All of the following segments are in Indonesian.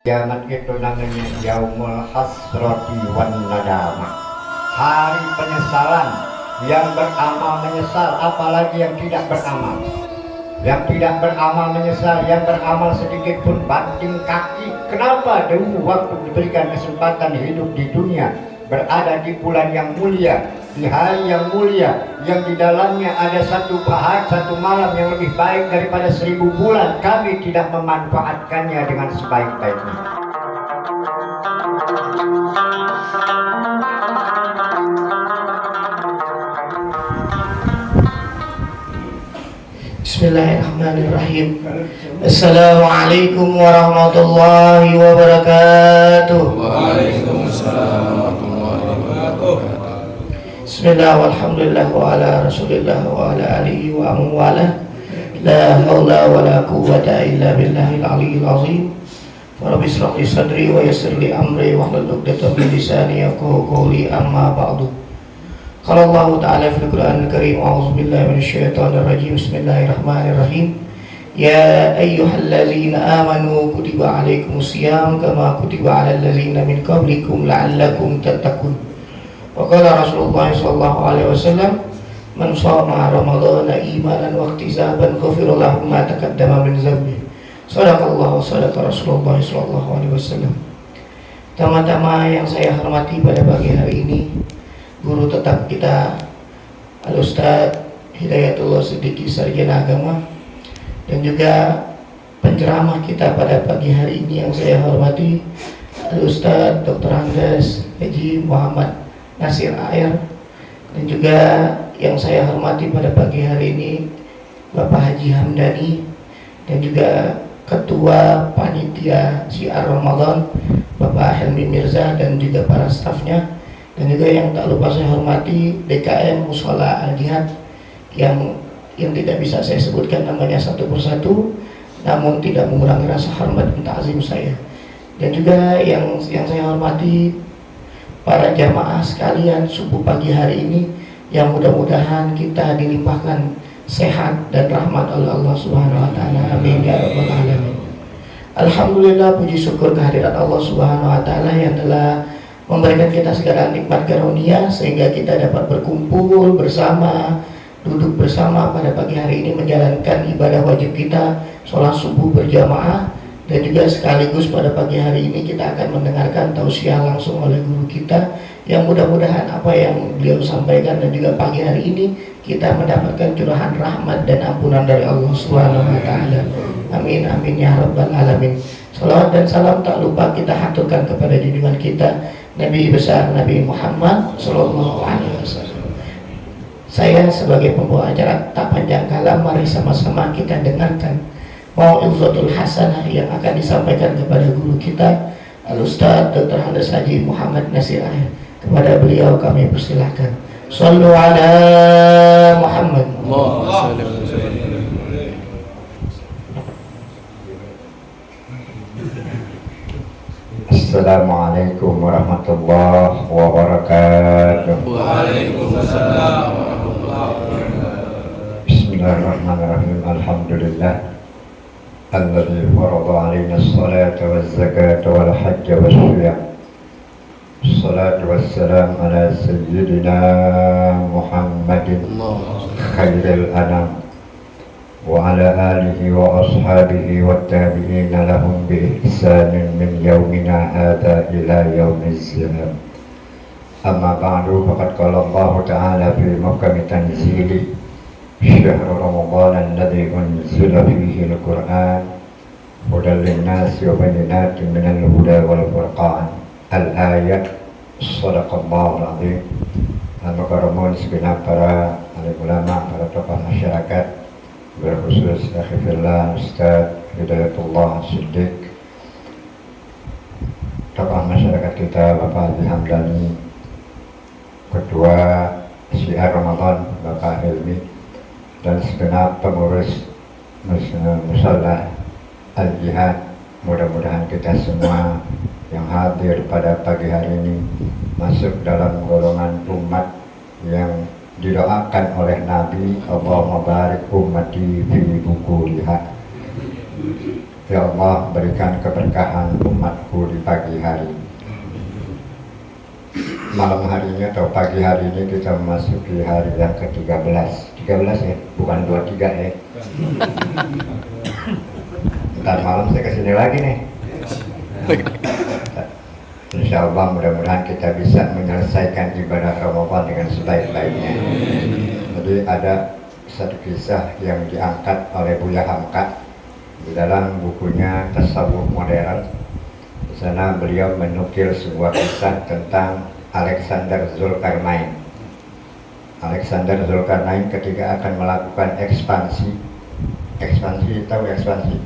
Kiamat itu namanya Yaumul Hasrati wan Nadamah, hari penyesalan. Yang beramal menyesal, apalagi yang tidak beramal. Yang tidak beramal menyesal, yang beramal sedikit pun banting kaki. Kenapa? Dulu waktu diberikan kesempatan hidup di dunia, berada di bulan yang mulia, di hari yang mulia, yang di dalamnya ada satu malam yang lebih baik daripada 1000 bulan, kami tidak memanfaatkannya dengan sebaik-baiknya. Bismillahirrahmanirrahim. Assalamualaikum warahmatullahi wabarakatuh. Waalaikumsalam warahmatullahi wabarakatuh. Bismillah walhamdulillah wa ala rasulillah wa ala alihi wa amwala. La hawla wa la quwwata illa billahil aliyyil azim. Rabbi ishrah li sadri wa yassir li amri wahlul 'uqdatam min lisani yafqahu qawli, amma ba'du. Qala Allah Ta'ala fil Qur'anil Karim, a'udzu billahi minasyaitonir rajim. Bismillahirrahmanirrahim. Ya ayyuhalladzina amanu kutiba 'alaikumusiyam kama kutiba 'alal ladzina min qablikum la'allakum tattaqun. Wa qala Rasulullah sallallahu alaihi wasallam, man shoma ramadhana imanan wa ihtisaban ghufira lahu ma taqaddama min dzambi. Shadaqallahu wa shadaqa Rasulullah sallallahu alaihi wasallam. Tama-tama yang saya hormati pada pagi hari ini, guru tetap kita Al-Ustadz Hidayatullah Siddiqi Sarjana Agama, dan juga penceramah kita pada pagi hari ini yang saya hormati Al-Ustadz Dr. Andes Haji Muhammad Nasir Air, dan juga yang saya hormati pada pagi hari ini Bapak Haji Hamdani, dan juga Ketua Panitia Syiar Ramadan Bapak Helmi Mirza, dan juga para stafnya. Dan juga yang tak lupa saya hormati DKM Mushola Al-Jihad yang tidak bisa saya sebutkan namanya satu persatu, namun tidak mengurangi rasa hormat dan ta'zim saya. Dan juga yang saya hormati para jamaah sekalian subuh pagi hari ini, yang mudah-mudahan kita dilimpahkan sehat dan rahmat oleh Allah Subhanahu wa taala. Amin ya rabbal alamin. Alhamdulillah, puji syukur kehadirat Allah Subhanahu wa taala yang telah memberikan kita segala nikmat karunia sehingga kita dapat berkumpul bersama, duduk bersama pada pagi hari ini menjalankan ibadah wajib kita, sholat subuh berjamaah. Dan juga sekaligus pada pagi hari ini kita akan mendengarkan tausiah langsung oleh guru kita, yang mudah-mudahan apa yang beliau sampaikan dan juga pagi hari ini kita mendapatkan curahan rahmat dan ampunan dari Allah Subhanahu wa taala. Amin amin ya rabbal alamin. Salawat dan salam tak lupa kita haturkan kepada junjungan kita Nabi besar Nabi Muhammad sallallahu alaihi wasallam. Saya sebagai pembawa acara tak panjang kalam, mari sama-sama kita dengarkan mau'izatul hasanah yang akan disampaikan kepada guru kita Al-Ustadz Dr. Andes Haji Muhammad Nasir Air. Kepada beliau kami persilahkan. Shallu ala Muhammad. Assalamualaikum warahmatullahi wabarakatuh. Waalaikumsalam warahmatullahi wabarakatuh. Bismillahirrahmanirrahim. Alhamdulillah alladzi farada 'alaina as-salata waz-zakata wal hajja wash-shiyam. Assalatu wassalam ala sayyidina Muhammadin khairil anam wa ala alihi wa ashabihi wa tabi'ina lahum bi ihsanin min yaumina hadha ila yaumiz zaman. Amma ba'du, faqad qala Allah ta'ala fi muhkami tanzili syahru ramadhan alladhi unzila fihi al-Qur'an hudan lin-nasi wa bayyinatin minal huda wal furqan. Al-ayat. Shadaqallahul azim. Al-mukarramun segenap para alim ulama, para tokoh masyarakat, berkhusus akhifillah Ustadz Hidayatullah Siddiq, tokoh masyarakat kita Bapak Haji Hamdani, Ketua Syiar Ramadan Bapak Helmi, dan segenap pengurus Mushola Al-Jihad. Mudah-mudahan kita semua yang hadir pada pagi hari ini masuk dalam golongan umat yang didoakan oleh Nabi, Allahumma barik ummati fi bukuliha. Ya Allah, berikan keberkahan umatku di pagi hari. Malam harinya atau pagi hari ini kita memasuki hari yang ke-13. 13 ya, bukan 23 ya. Ntar malam saya kesini lagi nih. Insya Allah mudah-mudahan kita bisa menyelesaikan ibadah Ramadan dengan sebaik-baiknya. Jadi ada satu kisah yang diangkat oleh Buya Hamka di dalam bukunya Tasawuf Modern. Di sana beliau menukil sebuah kisah tentang Alexander Zulkarnain. Alexander Zulkarnain ketika akan melakukan ekspansi, tahu ekspansi?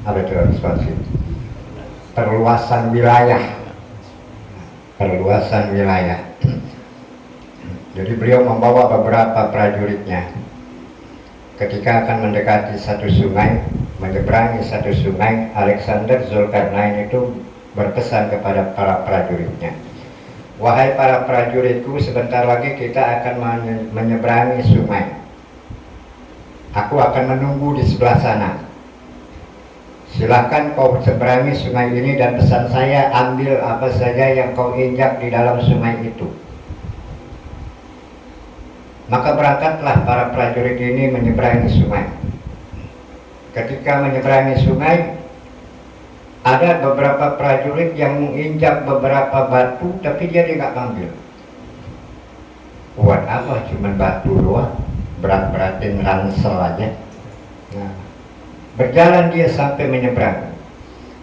Apa itu ekspansi? Perluasan wilayah. Jadi beliau membawa beberapa prajuritnya. Ketika akan mendekati satu sungai, menyeberangi satu sungai, Alexander Zulkarnain itu berpesan kepada para prajuritnya, wahai para prajuritku, sebentar lagi kita akan menyeberangi sungai. Aku akan menunggu di sebelah sana. Silakan kau seberangi sungai ini dan pesan saya, ambil apa saja yang kau injak di dalam sungai itu. Maka berangkatlah para prajurit ini menyeberangi sungai. Ketika menyeberangi sungai, ada beberapa prajurit yang menginjak beberapa batu, tapi dia tidak ambil. Buat apa? Cuman batu doang, berat-beratin ransel aja. Nah, berjalan dia sampai menyeberang.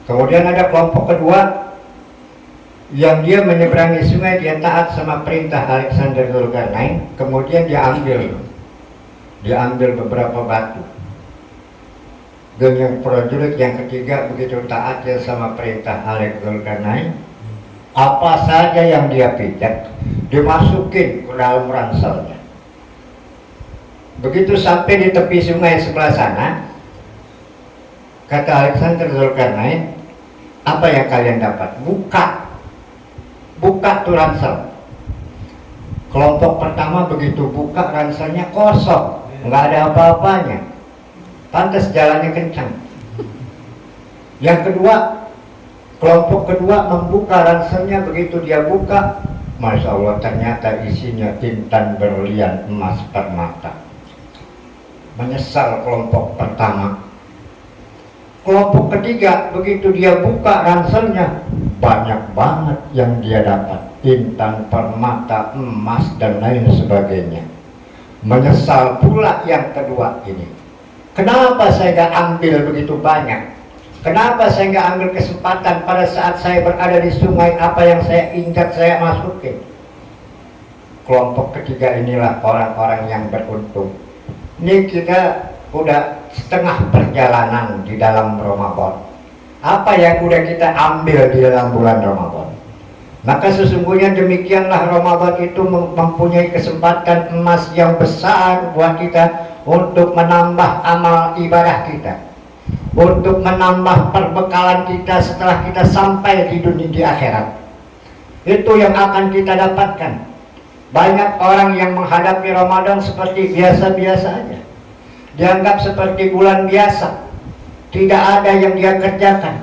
Kemudian ada kelompok kedua yang dia menyeberangi sungai, dia taat sama perintah Alexander Zulkarnain. Kemudian dia ambil beberapa batu. Dan yang prajurit yang ketiga begitu taat dia sama perintah Alexander Zulkarnain, apa saja yang dia pijak dimasukin ke dalam ranselnya. Begitu sampai di tepi sungai sebelah sana, kata Alexander Zulkarnain, apa yang kalian dapat? Buka tuh ransel. Kelompok pertama begitu buka ranselnya kosong, nggak ada apa-apanya. Pantas jalannya kencang. Yang kedua, kelompok kedua membuka ranselnya, begitu dia buka, Masya Allah, ternyata isinya intan, berlian, emas, permata. Menyesal kelompok pertama. Kelompok ketiga, begitu dia buka ranselnya, banyak banget yang dia dapat, intan, permata, emas, dan lain sebagainya. Menyesal pula yang kedua ini. Kenapa saya nggak ambil begitu banyak? Kenapa saya nggak ambil kesempatan pada saat saya berada di sungai, apa yang saya injak saya masukin? Kelompok ketiga inilah orang-orang yang beruntung. Ini kita udah setengah perjalanan di dalam Ramadan. Apa yang udah kita ambil di dalam bulan Ramadan? Maka sesungguhnya demikianlah Ramadan itu mempunyai kesempatan emas yang besar buat kita untuk menambah amal ibadah kita, untuk menambah perbekalan kita setelah kita sampai di dunia di akhirat. Itu yang akan kita dapatkan. Banyak orang yang menghadapi Ramadan seperti biasa-biasa aja, dianggap seperti bulan biasa, tidak ada yang dia kerjakan.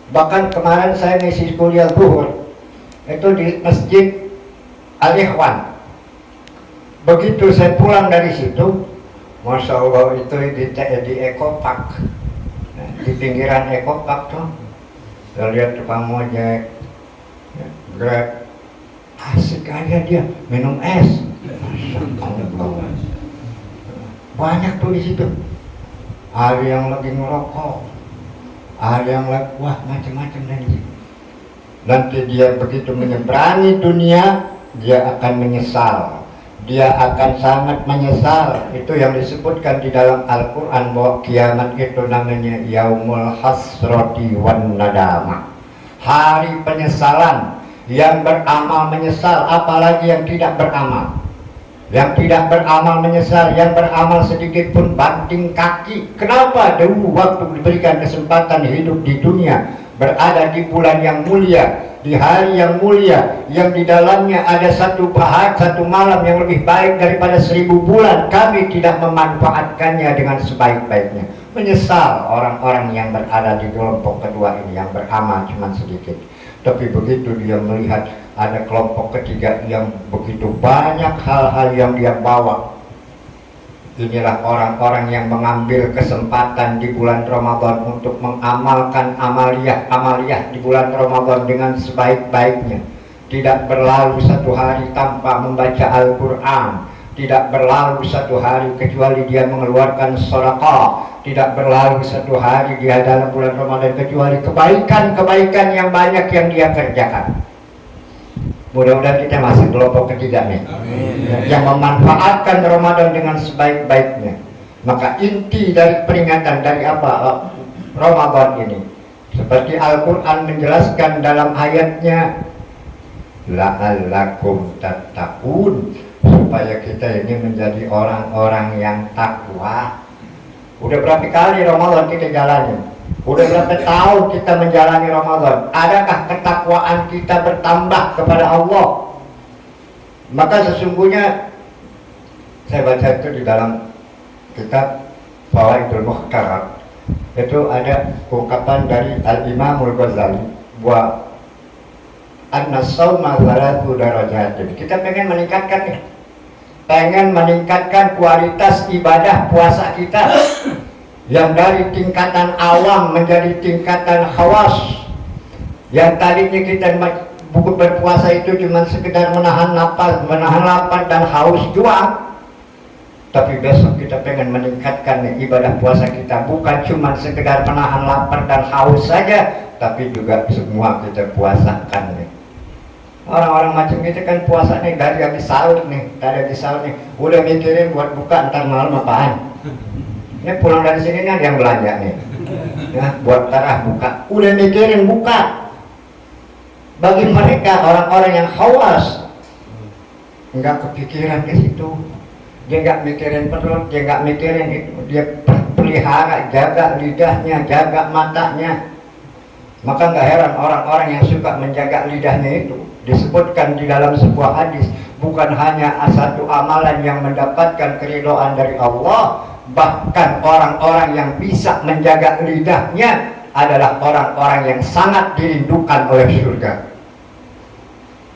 Bahkan kemarin saya ngisi kuliah zuhur itu di Masjid Al-Ikhwan. Begitu saya pulang dari situ, Masya Allah, itu di Eco Park, di pinggiran Eco Park tuh, saya lihat tukang ojek, Grab, asik aja dia minum es. Banyak tuh di situ. Ada yang lagi ngerokok, ada yang lagi, wah macam-macam dari situ. Nanti dia begitu menyeberangi dunia, dia akan menyesal. Dia akan sangat menyesal. Itu yang disebutkan di dalam Al-Quran bahwa kiamat itu namanya Yaumul Hasrati wan Nadama, hari penyesalan. Yang beramal menyesal, apalagi yang tidak beramal. Yang tidak beramal menyesal, yang beramal sedikit pun banting kaki. Kenapa? Dulu waktu diberikan kesempatan hidup di dunia, berada di bulan yang mulia, di hari yang mulia, yang di dalamnya ada satu malam yang lebih baik daripada 1000 bulan, kami tidak memanfaatkannya dengan sebaik-baiknya. Menyesal orang-orang yang berada di kelompok kedua ini yang beramal cuma sedikit. Tapi begitu dia melihat ada kelompok ketiga yang begitu banyak hal-hal yang dia bawa, inilah orang-orang yang mengambil kesempatan di bulan Ramadan untuk mengamalkan amaliyah di bulan Ramadan dengan sebaik-baiknya. Tidak berlalu satu hari tanpa membaca Al-Quran, tidak berlalu satu hari kecuali dia mengeluarkan sedekah, tidak berlalu satu hari dia dalam bulan Ramadan kecuali kebaikan-kebaikan yang banyak yang dia kerjakan. Mudah-mudahan kita masuk kelompok ketiga nih. Amin. Yang memanfaatkan Ramadan dengan sebaik-baiknya. Maka inti dari peringatan dari apa Ramadan ini, seperti Al-Quran menjelaskan dalam ayatnya, la'allakum tattaqun, supaya kita ini menjadi orang-orang yang takwa. Udah berapa kali Ramadan kita jalani? Udah berapa tahun kita menjalani Ramadan? Adakah ketakwaan kita bertambah kepada Allah? Maka sesungguhnya saya baca itu di dalam kitab Fawaidul Mukhtarat, itu ada ungkapan dari Al-Imam Al-Ghazali bahwa an-nasawma thalathu darajatin. Kita pengen meningkatkan nih, pengen meningkatkan kualitas ibadah puasa kita yang dari tingkatan awam menjadi tingkatan khawas. Yang tadinya kita buku berpuasa itu cuma sekedar menahan lapar dan haus doang, tapi besok kita pengen meningkatkan ibadah puasa kita, bukan cuma sekedar menahan lapar dan haus saja, tapi juga semua kita puasakan nih. Orang-orang macam kita kan puasa nih dari habis sahur nih, udah mikirin buat buka ntar malam apaan. Ini pulang dari sini nih ada yang belanja nih, ya, buat tarah buka, udah mikirin buka. Bagi mereka orang-orang yang khawas, nggak kepikiran ke situ. Dia nggak mikirin perut, dia nggak mikirin itu, dia pelihara, jaga lidahnya, jaga matanya. Maka nggak heran orang-orang yang suka menjaga lidahnya itu disebutkan di dalam sebuah hadis, bukan hanya satu amalan yang mendapatkan keridhaan dari Allah, bahkan orang-orang yang bisa menjaga lidahnya adalah orang-orang yang sangat dirindukan oleh surga.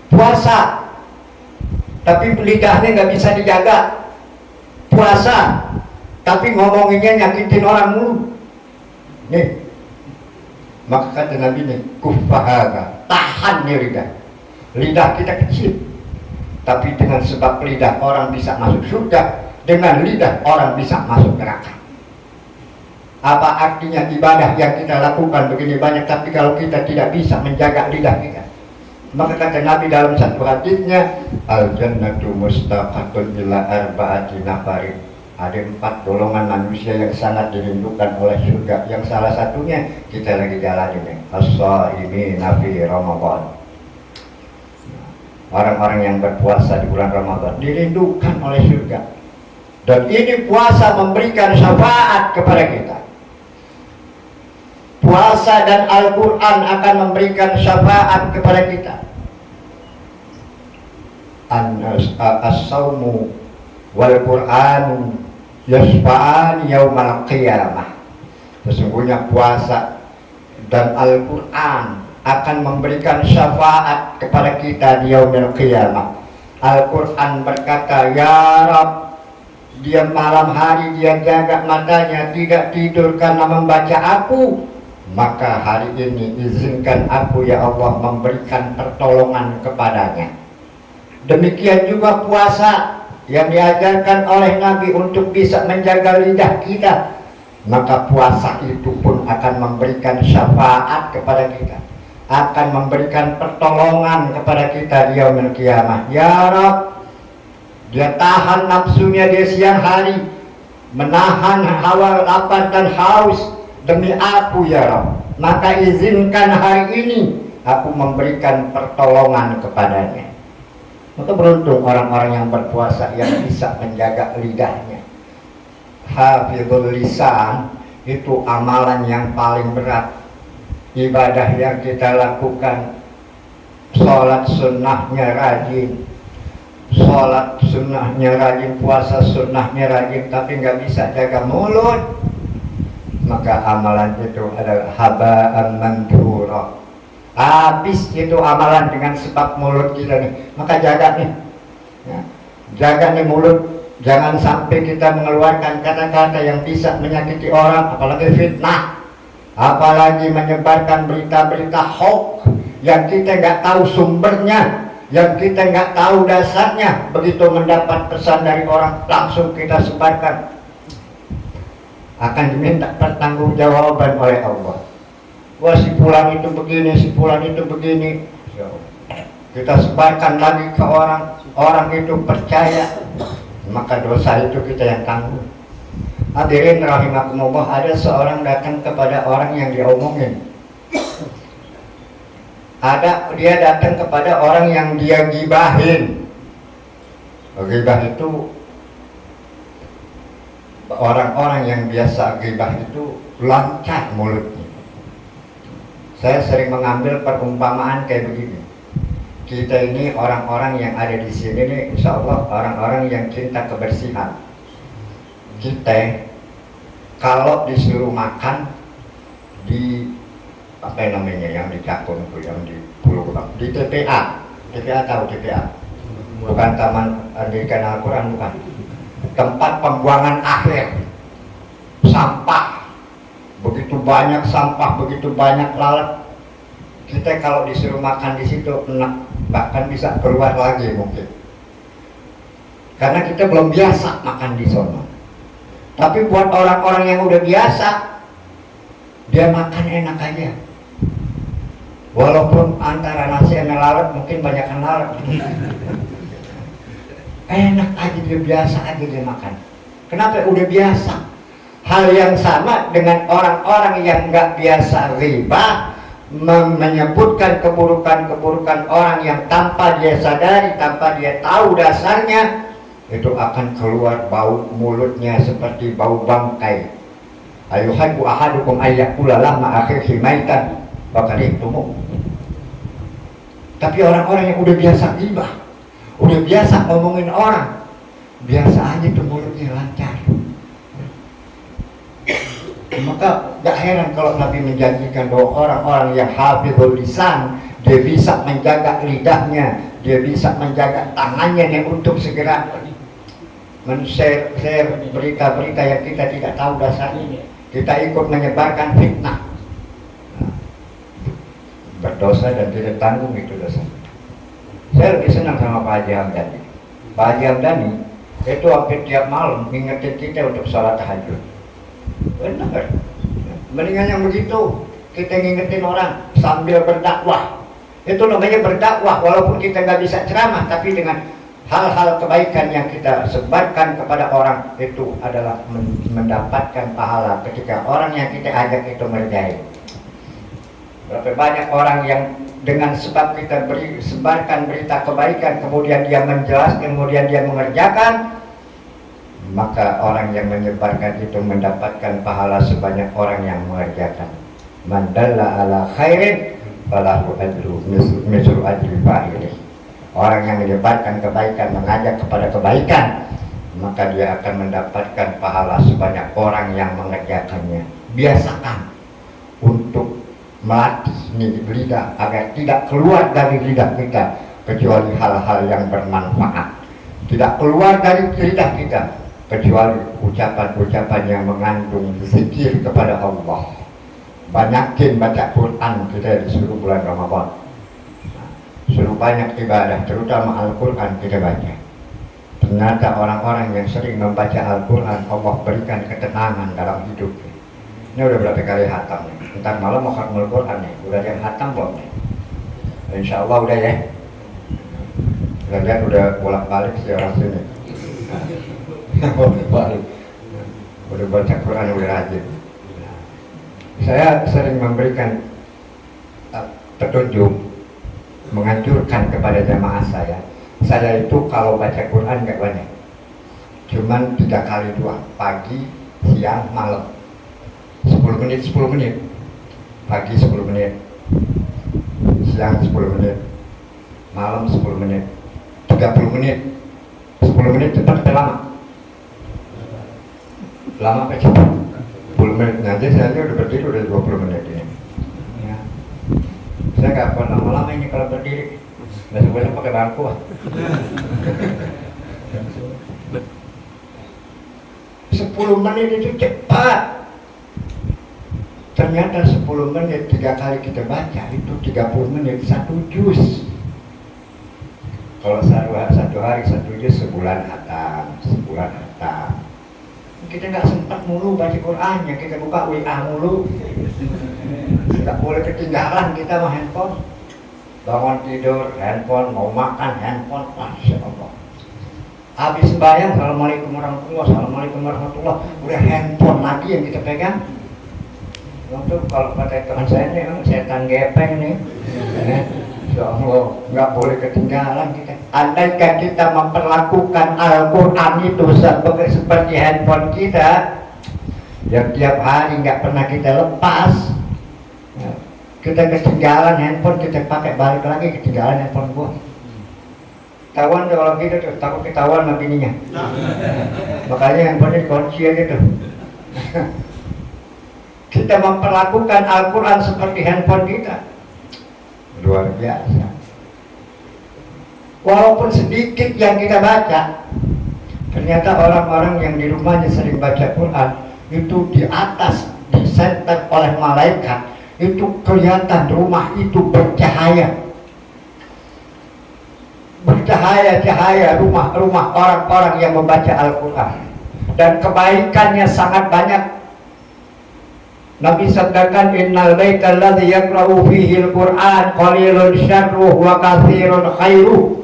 Puasa, tapi lidahnya nggak bisa dijaga. Puasa, tapi ngomonginnya nyakitin orang mulu. Nih, maka kata Nabi nih, kufahaga, tahan nih lidah. Lidah kita kecil, tapi dengan sebab lidah orang bisa masuk surga, dengan lidah orang bisa masuk neraka. Apa artinya ibadah yang kita lakukan begini banyak, tapi kalau kita tidak bisa menjaga lidah kita? Maka kata Nabi dalam satu hadisnya, al-jannatu mustaqatun ila arba'ati nafarin. Ada 4 golongan manusia yang sangat dirindukan oleh surga. Yang salah satunya kita lagi jalani nih, as-shaimina fi Ramadan. Orang-orang yang berpuasa di bulan Ramadan dirindukan oleh surga. Dan ini puasa memberikan syafaat kepada kita. Puasa dan Al-Quran akan memberikan syafaat kepada kita. As-sawmu wal Qur'anu yashfa'an yaumal qiyamah. Sesungguhnya puasa dan Al-Quran akan memberikan syafaat kepada kita di yaumil qiyamah. Al-Quran berkata, ya Rabb, dia malam hari dia jaga matanya, tidak tidur karena membaca aku, maka hari ini izinkan aku ya Allah memberikan pertolongan kepadanya. Demikian juga puasa yang diajarkan oleh Nabi untuk bisa menjaga lidah kita, maka puasa itu pun akan memberikan syafaat kepada kita, akan memberikan pertolongan kepada kita di yaumil qiyamah. Ya Rabb, dia tahan nafsunya di siang hari, menahan hawa lapar dan haus demi aku ya Rabb, maka izinkan hari ini aku memberikan pertolongan kepadanya. Maka beruntung orang-orang yang berpuasa yang bisa menjaga lidahnya. Hafizul lisan itu amalan yang paling berat. Ibadah yang kita lakukan, sholat sunnahnya rajin, sholat sunnahnya rajin, puasa sunnahnya rajin, tapi nggak bisa jaga mulut. maka amalan itu adalah haba'an manthura. Habis itu amalan dengan sebab mulut kita nih. Maka jaga nih ya. Jaga nih mulut, jangan sampai kita mengeluarkan kata-kata yang bisa menyakiti orang, apalagi fitnah, apalagi menyebarkan berita-berita hoax yang kita nggak tahu sumbernya, yang kita nggak tahu dasarnya. Begitu mendapat pesan dari orang, langsung kita sebarkan, akan diminta pertanggungjawaban oleh Allah. Wah, si fulan itu begini, si fulan itu begini. Kita sebarkan lagi ke orang, orang itu percaya, maka dosa itu kita yang tanggung. Hadirin rahimakumullah, ada seorang datang kepada orang yang diomongin. Dia datang kepada orang yang dia gibahin. Gibah itu orang-orang yang biasa gibah itu lancar mulutnya. Saya sering mengambil perumpamaan kayak begini. Kita ini orang-orang yang ada di sini nih, insya Allah orang-orang yang cinta kebersihan. Kita kalau disuruh makan di apa namanya yang di Cakung itu, yang di Pulau Gebang, di TPA, tahu TPA? Bukan Taman Pendidikan Al-Quran, bukan. Tempat pembuangan akhir sampah, begitu banyak sampah, begitu banyak lalat. Kita kalau disuruh makan di situ enak, bahkan bisa keluar lagi mungkin, karena kita belum biasa makan di sana. Tapi buat orang-orang yang udah biasa, dia makan enak aja, walaupun antara nasi sama lalat mungkin banyakkan lalat. Enak aja, dia biasa aja dia makan. Kenapa? Udah biasa. Hal yang sama dengan orang-orang yang nggak biasa riba, menyebutkan keburukan-keburukan orang yang tanpa dia sadari, tanpa dia tahu dasarnya, itu akan keluar bau mulutnya seperti bau bangkai. Ayuhibbu ahadukum ayyakula lahma akhihi maitan fakarihtumu. Tapi orang-orang yang udah biasa riba, udah biasa ngomongin orang, biasa aja tuh mulutnya lancar. Maka gak heran kalau Nabi menjanjikan bahwa orang-orang yang hafizul lisan, dia bisa menjaga lidahnya, dia bisa menjaga tangannya nih untuk segera men-share berita-berita yang kita tidak tahu dasarnya. Kita ikut menyebarkan fitnah, berdosa dan tidak tanggung itu dosa. Saya lebih senang sama Pak Haji Hamdani. Pak Haji Hamdani itu hampir tiap malam ngingetin kita untuk sholat tahajud. Benar. Mendingan yang begitu, kita ngingetin orang sambil berdakwah. Itu namanya berdakwah, walaupun kita nggak bisa ceramah, tapi dengan hal-hal kebaikan yang kita sebarkan kepada orang, itu adalah mendapatkan pahala ketika orang yang kita ajak itu merjai. Berapa banyak orang yang dengan sebab kita sebarkan berita kebaikan, kemudian dia menjelaskan, kemudian dia mengerjakan, maka orang yang menyebarkan itu mendapatkan pahala sebanyak orang yang mengerjakan. Man dalla ala khairin falahu ajru mislu ajri fa'ilih. Orang yang menyebarkan kebaikan, mengajak kepada kebaikan, maka dia akan mendapatkan pahala sebanyak orang yang mengerjakannya. Biasakan untuk melatih lidah agar tidak keluar dari lidah kita kecuali hal-hal yang bermanfaat. Tidak keluar dari lidah kita kecuali ucapan-ucapan yang mengandung zikir kepada Allah. Banyakin baca Quran, kita disuruh bulan Ramadan. Suruh banyak ibadah, terutama Al-Quran kita baca. Ternyata orang-orang yang sering membaca Al-Quran, Allah berikan ketenangan dalam hidupnya. Ini udah berapa kali hatam nih. Ntar malam mau khatmul Quran nih. Udah yang hatam belum nih? Insya Allah udah ya. Lihat udah bolak-balik si orang sini. Bolak-balik. Udah baca Quran udah rajin. Saya sering memberikan petunjuk, menganjurkan kepada jamaah saya. Saya itu kalau baca Quran gak banyak, cuman 3 kali doang, pagi, siang, malam. 10 menit, pagi 10 menit, siang 10 menit, malam 10 menit, 30 menit. 10 menit cepat atau lama? Lama apa cepat? 10 menit aja saya udah berdiri udah 20 menit ini ya. Saya nggak pernah lama ini kalau berdiri, besok-besok pakai bangku 10 menit itu cepat. Ternyata 10 menit 3 kali kita baca itu 30 menit 1 juz. Kalau satu hari 1 juz sebulan hatam. Kita nggak sempat mulu baca Qur'annya, kita buka WA mulu. Nggak boleh ketinggalan kita sama handphone. Bangun tidur handphone, mau makan handphone, Masya Allah. Habis sembahyang, Assalamualaikum warahmatullahi, Assalamualaikum warahmatullahi, udah handphone lagi yang kita pegang. Untuk kalau kata teman saya ini memang setan gepeng nih. Ya Allah, nggak boleh ketinggalan kita. Andaikan kita memperlakukan Al-Quran itu seperti handphone kita, yang tiap hari nggak pernah kita lepas, kita ketinggalan handphone, kita pakai balik lagi ketinggalan handphone gua. Tawan kalau gitu tuh, takut ketahuan sama bininya. Makanya handphonenya dikunci aja tuh. Kita memperlakukan Al-Quran seperti handphone kita, luar biasa. Walaupun sedikit yang kita baca, ternyata orang-orang yang di rumahnya sering baca Quran itu di atas, di center oleh malaikat, itu kelihatan rumah itu bercahaya. Bercahaya-cahaya rumah-rumah orang-orang yang membaca Al-Quran, dan kebaikannya sangat banyak. Nabi sabdakan, innal baita alladhi yaqra'u fihi al-Qur'an qalilun syarruhu wa katsirun khairuh.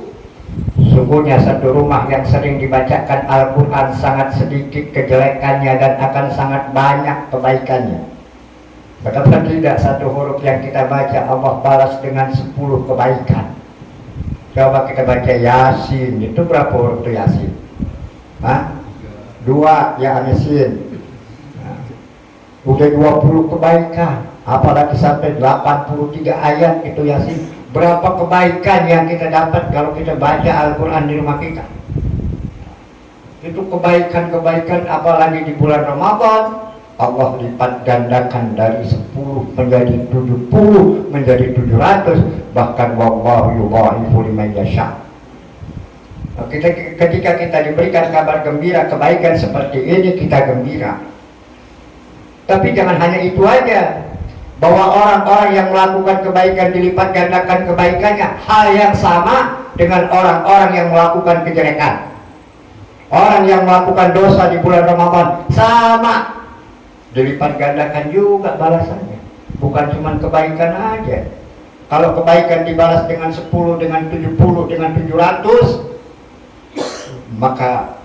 Sungguhnya satu rumah yang sering dibacakan Al-Quran sangat sedikit kejelekannya dan akan sangat banyak kebaikannya. Betapa tidak satu huruf yang kita baca Allah balas dengan 10 kebaikan. Coba kita baca Yasin, itu berapa huruf itu Yasin? Hah? 2 ya Yasin. Udah 20 kebaikan, apalagi sampai 83 ayat itu Yasin. Berapa kebaikan yang kita dapat kalau kita baca Al-Quran di rumah kita. Itu kebaikan-kebaikan, apalagi di bulan Ramadan, Allah lipat gandakan dari 10 menjadi 70 menjadi 700, bahkan wallahu yudha'ifu liman yasha. Ketika kita diberikan kabar gembira kebaikan seperti ini, kita gembira. Tapi jangan hanya itu aja, bahwa orang-orang yang melakukan kebaikan dilipat gandakan kebaikannya. Hal yang sama dengan orang-orang yang melakukan kejelekan. Orang yang melakukan dosa di bulan Ramadan sama, dilipat gandakan juga balasannya. Bukan cuma kebaikan aja. Kalau kebaikan dibalas dengan 10, dengan 70, dengan 700, maka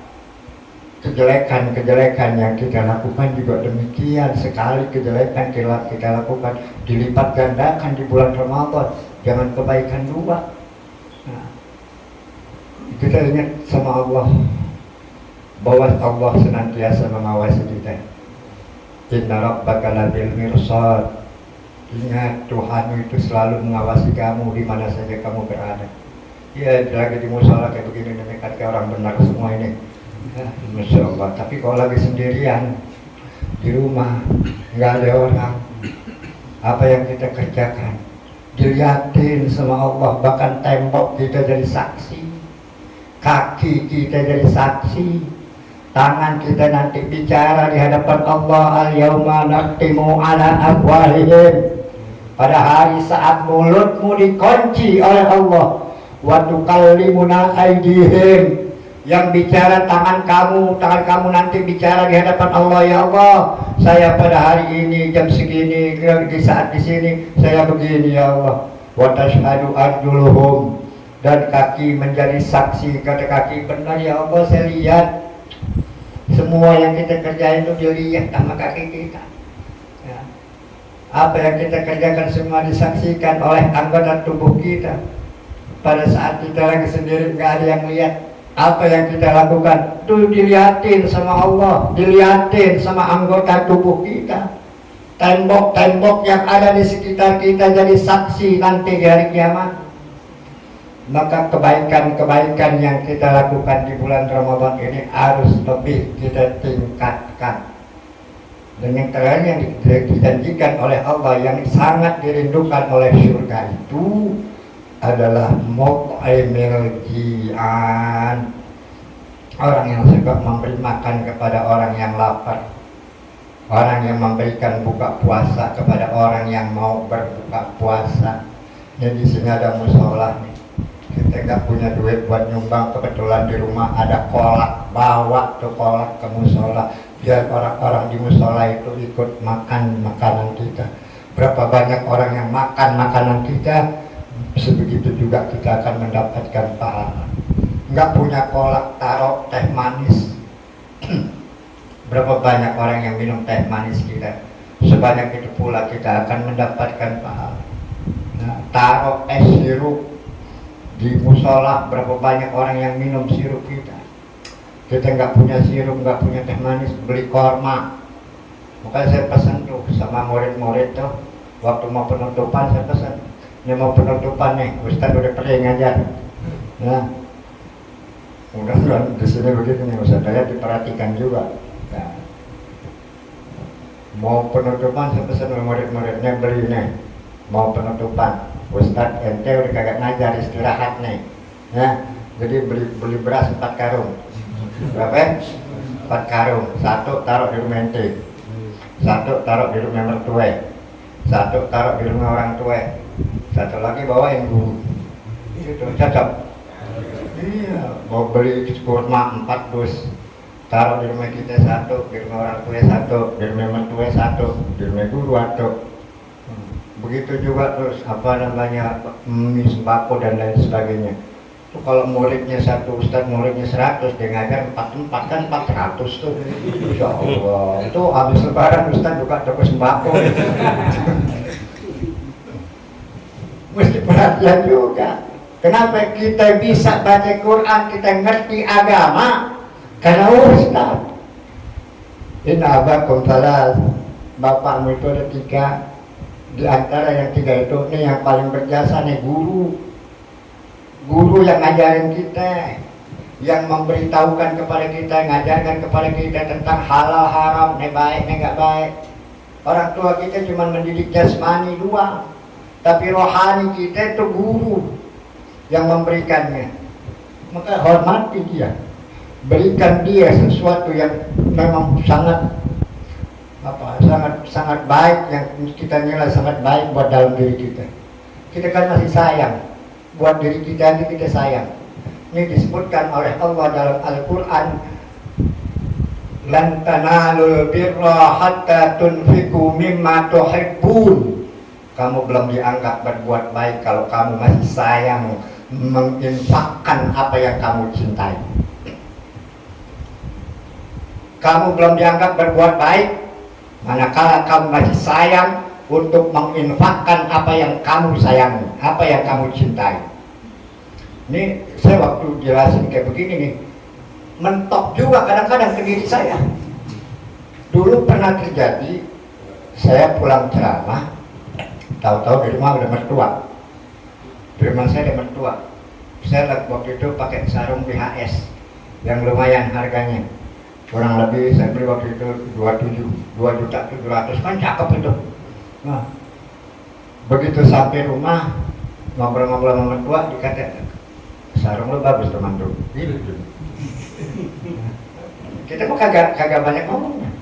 kejelekan-kejelekan yang kita lakukan juga demikian. Sekali kejelekan kita lakukan dilipat gandakan di bulan Ramadan. Jangan kebaikan dua. Nah, kita ingat sama Allah, bahwa Allah senantiasa mengawasi kita. Inna rabbaka labil mirsad. Ingat, Tuhan itu selalu mengawasi kamu di mana saja kamu berada. Ya, lagi di musola kayak begini, demikian kayak orang benar semua ini. Ya, Masya Allah. Tapi kalau lagi sendirian di rumah, nggak ada orang, apa yang kita kerjakan dilihatin sama Allah. Bahkan tembok kita jadi saksi, kaki kita jadi saksi, tangan kita nanti bicara di hadapan Allah. Al-yawma nakhtimu ala afwahihim. Pada hari saat mulutmu dikunci oleh Allah, wa tukallimuna aydihim. Yang bicara tangan kamu nanti bicara di hadapan Allah. Ya Allah, saya pada hari ini jam segini, di saat di sini saya begini ya Allah. Wa tashhadu arjuluhum, dan kaki menjadi saksi. Kata kaki, benar ya Allah, saya lihat semua yang kita kerjain itu dilihat sama kaki kita. Ya. Apa yang kita kerjakan semua disaksikan oleh anggota tubuh kita. Pada saat kita lagi sendiri nggak ada yang lihat. Apa yang kita lakukan itu dilihatin sama Allah, dilihatin sama anggota tubuh kita. Tembok-tembok yang ada di sekitar kita jadi saksi nanti di hari kiamat. Maka kebaikan-kebaikan yang kita lakukan di bulan Ramadan ini harus lebih kita tingkatkan. Dan yang terakhir yang dijanjikan oleh Allah yang sangat dirindukan oleh surga itu adalah mut'imil ji'an, orang yang suka memberi makan kepada orang yang lapar, orang yang memberikan buka puasa kepada orang yang mau berbuka puasa. Ini di sini ada musola nih. Kita nggak punya duit buat nyumbang, kebetulan di rumah ada kolak, bawa tuh kolak ke musola biar orang-orang di musola itu ikut makan makanan kita. Berapa banyak orang yang makan makanan kita, sebegitu juga kita akan mendapatkan pahala. Nggak punya kolak, taruh teh manis. Berapa banyak orang yang minum teh manis kita, sebanyak itu pula kita akan mendapatkan pahala. Nah, taruh es sirup di musola, berapa banyak orang yang minum sirup kita. Kita nggak punya sirup, nggak punya teh manis, beli korma. Makanya saya pesan tuh sama murid-murid tuh, waktu mau penutupan saya pesan, ini mau penutupan nih, Ustadz udah pergi ngajar. Nah, mudah-mudahan di sini begitu nih, Ustadz saya diperhatikan juga. Nah, mau penutupan saya pesan sama murid-muridnya, beli nih, mau penutupan. Ustadz ente udah kagak ngajar, istirahat nih ya, jadi beli beras 4 karung. Berapa? 4 karung. 1 taruh di rumah ente, 1 taruh di rumah mertua, 1 taruh di rumah orang tua, 1 lagi bawain guru. Itu cocok. Iya, mau beli kurma 4 dus, taruh di rumah kita 1, di rumah orang tua 1, di rumah mertua 1, di rumah guru 1. Begitu juga terus mie sembako dan lain sebagainya. Itu kalau muridnya 1 ustadz, muridnya 100, dia ngajar 4 kan 400 tuh. Insya Allah, itu habis lebaran ustadz buka toko sembako. Mesti perhatian juga. Kenapa kita bisa baca Quran, kita ngerti agama? Karena ustadz. Inna abakum salas, bapakmu itu ada 3. Di antara yang 3 itu nih yang paling berjasa nih guru yang ngajarin kita, yang memberitahukan kepada kita, ngajarkan kepada kita tentang halal haram, nih baik nih nggak baik. Orang tua kita cuma mendidik jasmani doang, tapi rohani kita itu guru yang memberikannya. Maka hormati dia, berikan dia sesuatu yang memang sangat baik, yang kita nilai sangat baik buat dalam diri kita. Kita kan masih sayang buat diri kita, ini kita sayang. Ini disebutkan oleh Allah dalam Al-Quran, lan tanalul birra hatta tunfiqu mimma tuhibbun. Kamu belum dianggap berbuat baik kalau kamu masih sayang menginfakkan apa yang kamu cintai. Kamu belum dianggap berbuat baik manakala kamu masih sayang untuk menginfakkan apa yang kamu sayangi, apa yang kamu cintai. Ini saya waktu jelasin kayak begini nih, mentok juga kadang-kadang ke diri saya. Dulu pernah terjadi, saya pulang ceramah, tahu-tahu di rumah udah mertua. Di rumah saya ada mertua. Saya waktu itu pakai sarung BHS yang lumayan harganya. Kurang lebih saya beli waktu itu 2.700.000 kan cakep itu. Nah, begitu sampai rumah ngobrol-ngobrol sama mertua, dikata sarung lo bagus teman tuh. Gitu. Kita mah kagak banyak ngomongnya.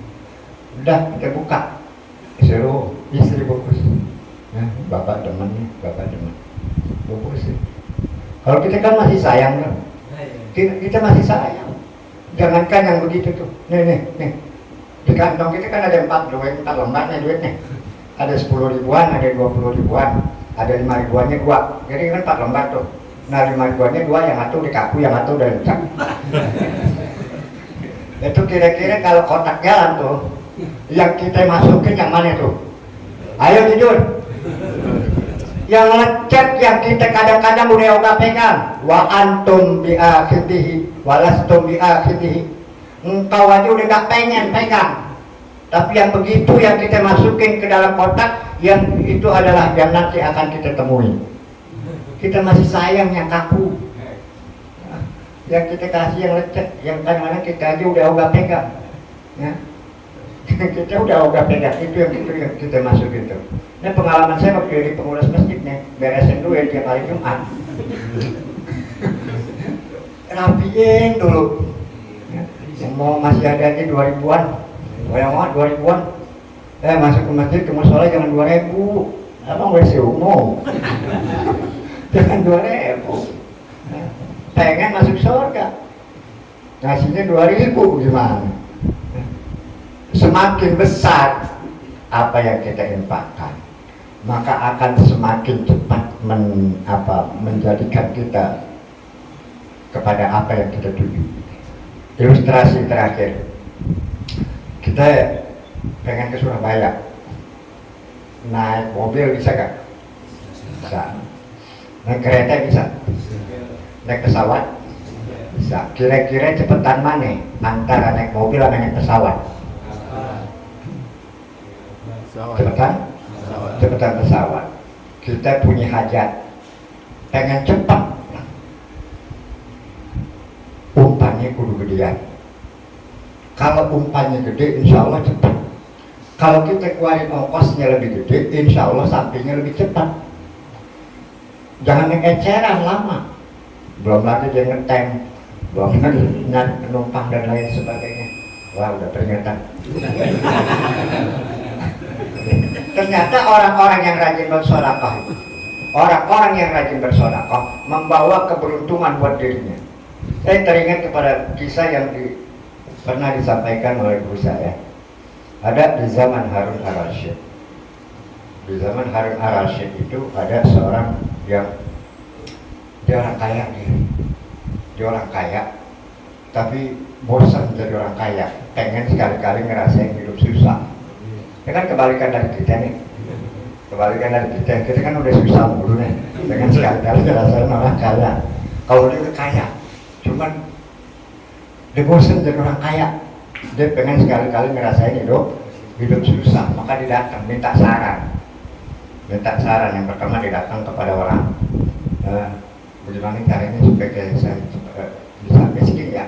Udah kita buka, suruh istri bungkus. Nah, bapak demen, bungkus. Kalau kita kan masih sayang kan, kita masih sayang. Jangankan yang begitu tuh, nih di kantong kita kan ada 4 lembar nih duit nih, ada 10 ribuan, ada 20 ribuan, ada 5 ribuannya 2, jadi kan 4 lembar tuh. Nah 5 ribuannya 2, yang satu di kaku, yang satu udah lecak. Itu kira-kira kalau kotak jalan tuh, yang kita masukin yang mana tuh? Ayo jujur. Yang lecet yang kita kadang-kadang udah oga pegang, wa antum bi akhidhi walastum bi akhidhi. Engkau aja udah gak pengen pegang, tapi yang begitu yang kita masukin ke dalam kotak, yang itu adalah yang nanti akan kita temui. Kita masih sayang yang kaku, yang kita kasih yang lecet, yang kadang-kadang kita aja udah oga pegang ya. Kita udah pegang itu yang kita masuk itu. Ini pengalaman saya waktu jadi pengurus masjidnya, beresin duit tiap hari Jumat. Rapiin dulu. Mau masih ada di 2000-an, banyak banget 2000-an. Masuk ke masjid, ke musola jangan 2000. Abang WC umum. Jangan 2000. Pengen masuk surga. Ngasihnya 2000 gimana? Semakin besar apa yang kita infakkan, maka akan semakin cepat menjadikan kita kepada apa yang kita tuju. Ilustrasi terakhir, kita pengen ke Surabaya, naik mobil bisa gak? Bisa. Naik kereta bisa? Naik pesawat? Bisa. Kira-kira cepetan mana antara naik mobil sama naik pesawat? Cepetan pesawat. Kita punya hajat, pengen cepat, umpannya kudu gedean. Kalau umpannya gede, insya Allah cepat. Kalau kita keluarin ongkosnya lebih gede, insya Allah sampingnya lebih cepat. Jangan eceran lama. Belum lagi dia ngetem, belum lagi nyari penumpang dan lain sebagainya. Wah, udah peringatan. Ternyata orang-orang yang rajin bersedekah, orang-orang yang rajin bersedekah membawa keberuntungan buat dirinya. Saya teringat kepada kisah yang pernah disampaikan oleh guru saya. Ada di zaman Harun Ar-Rasyid. Di zaman Harun Ar-Rasyid itu ada seorang yang dia orang kaya, dia orang kaya, tapi bosan jadi orang kaya, pengen sekali-kali ngerasain hidup susah. Ya kan kebalikan dari kita nih, kebalikan dari kita kan udah susah mulu nih, pengen sekali-kali ngerasain orang kaya. Kalau dia kaya, cuman dia bosan jadi orang kaya, dia pengen sekali-kali ngerasain hidup susah, maka dia datang minta saran. Yang pertama dia datang kepada orang, bagaimana caranya supaya saya bisa miskin ya,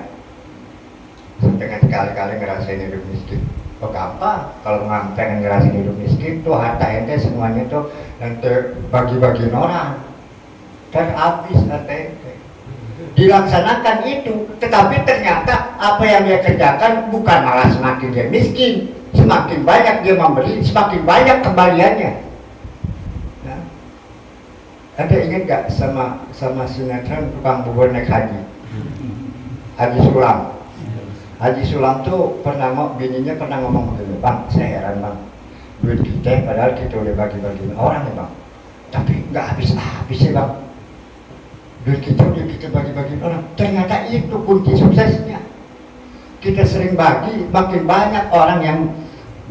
pengen sekali-kali ngerasain hidup miskin. Oh gampang, kalau pengen ngerasain hidup miskin tuh harta ente semuanya tuh ente bagi-bagiin orang, kan habis harta ente. Dilaksanakan itu, tetapi ternyata apa yang dia kerjakan bukan malah semakin dia miskin, semakin banyak dia memberi, semakin banyak kembaliannya. Nah, Anda ingat gak sama sinetron tukang bubur naik haji? Haji Sulam. Haji Sulam tuh bininya pernah ngomong begini, Bang, saya heran bang, duit kita padahal kita udah bagi-bagi orang ya bang, tapi nggak habis-habis ya bang. Duit kita udah kita bagi-bagi orang, ternyata itu kunci suksesnya. Kita sering bagi, makin banyak orang yang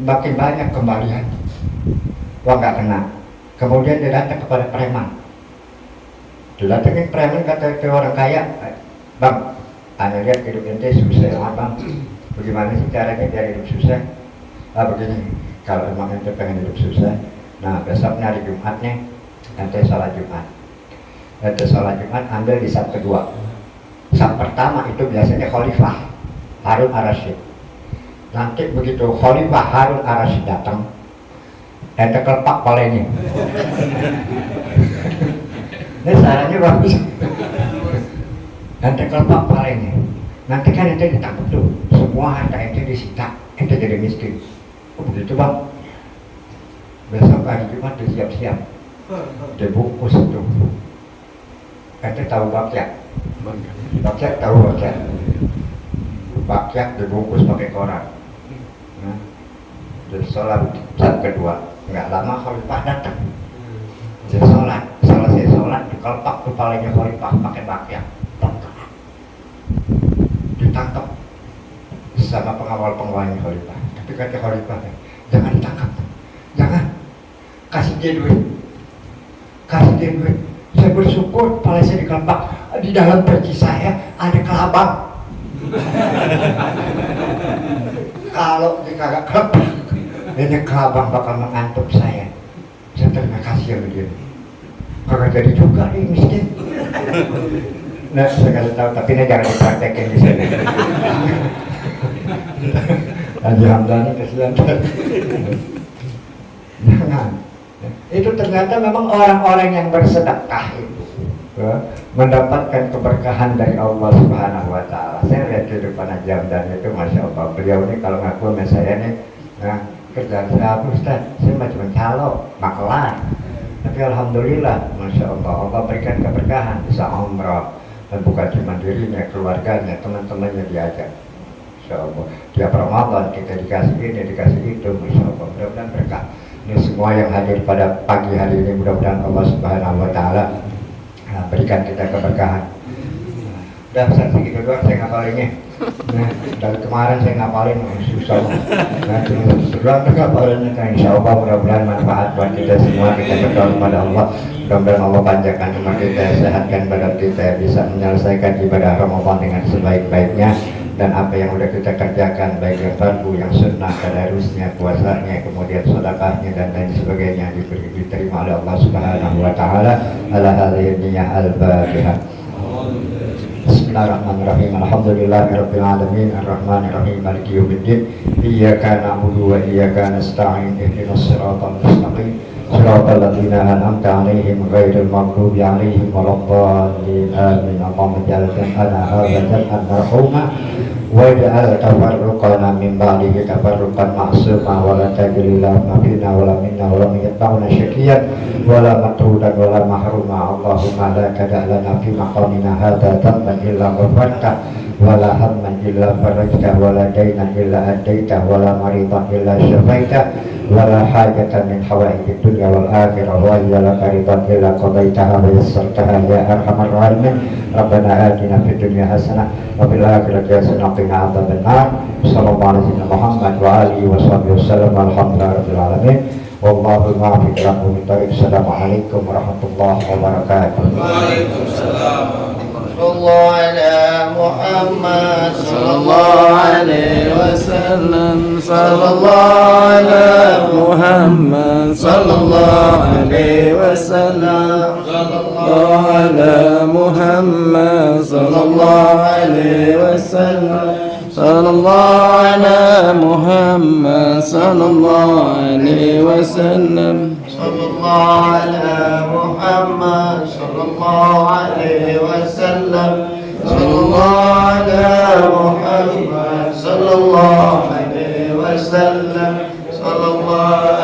makin banyak kembalian. Wah nggak kena. Kemudian dia datang kepada preman. Dia datangin preman kata ke orang kaya, Bang, Anda lihat hidup ente susah ya bang, bagaimana sih caranya biar hidup susah? Begini, kalau emang ente pengen hidup susah, nah besoknya hari Jumatnya ente sholat Jumat. Ente sholat Jumat ambil di saf kedua. Saf pertama itu biasanya Khalifah Harun Ar-Rasyid. Nanti begitu Khalifah Harun Ar-Rasyid datang, ente kelepak palanya. Ini sarannya bagus. Ente kelepak palanya. Nanti kan ente ditangkap tuh, semua harta ente disita, ente jadi miskin. Oh begitu bang. Besok hari Jumat disiap-siap, dibungkus tuh. Ente tahu bakyak? Bakyak tahu bakyak? Bakyak dibungkus pakai koran. Nah, jadi sholat saat kedua, nggak lama Khalifah datang. Jadi selesai sholat dikelepak kepalanya Khalifah pakai bakyak. Ditangkap sama pengawal-pengawalnya Khalifah. Tapi kata Khalifah, jangan ditangkap, jangan, kasih dia duit. Saya bersyukur kepala saya dikelepak, di dalam peci saya ada kelabang. Kalau dia kagak kelepak, ini kelabang bakal mengantuk saya. Saya terima kasih sama dia. Kagak jadi juga nih miskin. Nah, saya kasih tahu, tapi ini jangan dipraktekin di sini. Haji Hamdani kesian. Jangan. Itu ternyata memang orang-orang yang bersedekah itu mendapatkan keberkahan dari Allah Subhanahu wa Ta'ala. Saya lihat kehidupan Haji Hamdani itu, masya Allah. Beliau ini kalau ngaku sama saya nih, nah, kerjaan saya apa Ustaz? Saya cuma calo, makelar. Tapi alhamdulillah, masya Allah, Allah berikan keberkahan, bisa umrah. Dan bukan cuma dirinya, keluarganya, teman-temannya diajak. Masya Allah, tiap Ramadan kita dikasih ini, dikasih itu, masya Allah, mudah-mudahan berkah. Ini semua yang hadir pada pagi hari ini, mudah-mudahan Allah Subhanahu wa Ta'ala berikan kita keberkahan. Udah segitu doang saya ngapalinnya. Nah, dari kemarin saya ngapalin susah. Nah, cuma ngapalinnya kan, insya Allah mudah-mudahan manfaat buat kita semua. Kita berdoa kepada Allah, mudah-mudahan Allah panjangkan umur kita, sehatkan badan kita, bisa menyelesaikan ibadah Ramadan dengan sebaik-baiknya. Dan apa yang sudah kita kerjakan, baik yang fardu, yang sunnah, tadarusnya, puasanya, kemudian sedekahnya dan lain sebagainya, diterima oleh Allah Subhanahu wa Ta'ala. Ala hadhihi niyyah al-Fatihah. Bismillahirrahmanirrahim. Alhamdulillahirabbil alamin, arrahmanirrahim, maliki yaumiddin. Iyyaka na'budu wa iyyaka nasta'in. Ihdinas siratal mustaqim. Siratal ladzina an'amta 'alaihim ghairil maghdubi 'alaihim waladdallin. Amin. Allahumma ij'alna hadha jam'an marhuma waj'al tafarruqana min ba'dihi tafarruqan ma'suma wa la tajlilana fina wa la minna wa la yatba'una syaqiyan wa la matrudan wa la mahruma. Allahumma la tada'lana fi maqamina hadha dhanban illa ghafarta wa la hamman illa farajta wa la daynan illa adaita wa la maridan illa syafaita wa la hajatan min hawaijid dunya wal akhirah wa laka ridan illa qadaitaha wa yassartaha ya arhamar rahimin. Rabbana atina fid dunya hasanah wa fil akhirati hasanah wa qina adzabannar. Sallallahu alaihi Muhammad wa alihi washabihi wasallam. Alhamdulillahirabbil alamin. Wallahu muwaffiq ila aqwamit thoriq. Assalamualaikum warahmatullahi wabarakatuh. Waalaikumsalam. Sallallahu ala Muhammad Sallallahu alaihi wasallam. Sallallahu ala Muhammad Sallallahu alaihi wasallam. Sallallahu ala Muhammad Sallallahu alaihi wasallam. Sallallahu ala Muhammad Sallallahu alaihi wasallam. Sallallahu ala Muhammad Sallallahu alaihi wasallam. Sallallahu ala Muhammad Sallallahu alaihi wasallam. Sallallahu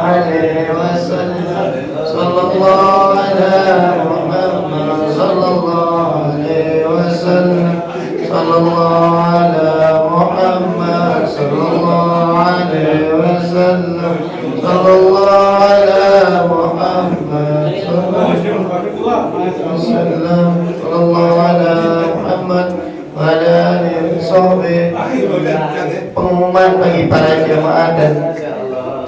alaihi wasallam. Sallallahu ala Muhammad Sallallahu alaihi wasallam. Sallallahu ala Muhammad Sallallahu alaihi wasallam. Sallallahu ala Muhammad Sallallahu ala Muhammad wa ala alihi wasahbihi. Pengumuman bagi para jemaah dan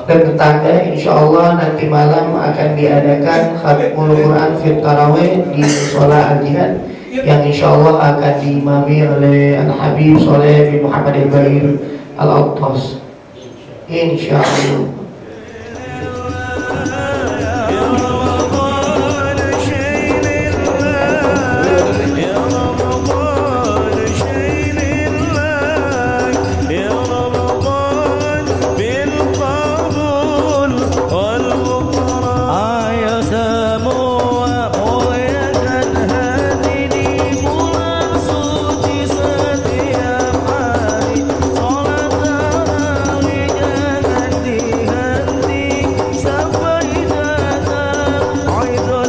tetangga, insya Allah nanti malam akan diadakan khatmul Quran fit tarawih di Musola Al-Jihad yang insya Allah akan diimami oleh Al-Habib Soleh bin Muhammad Al-Bahir Al-Attas, insya Allah. Sampai datang Aidul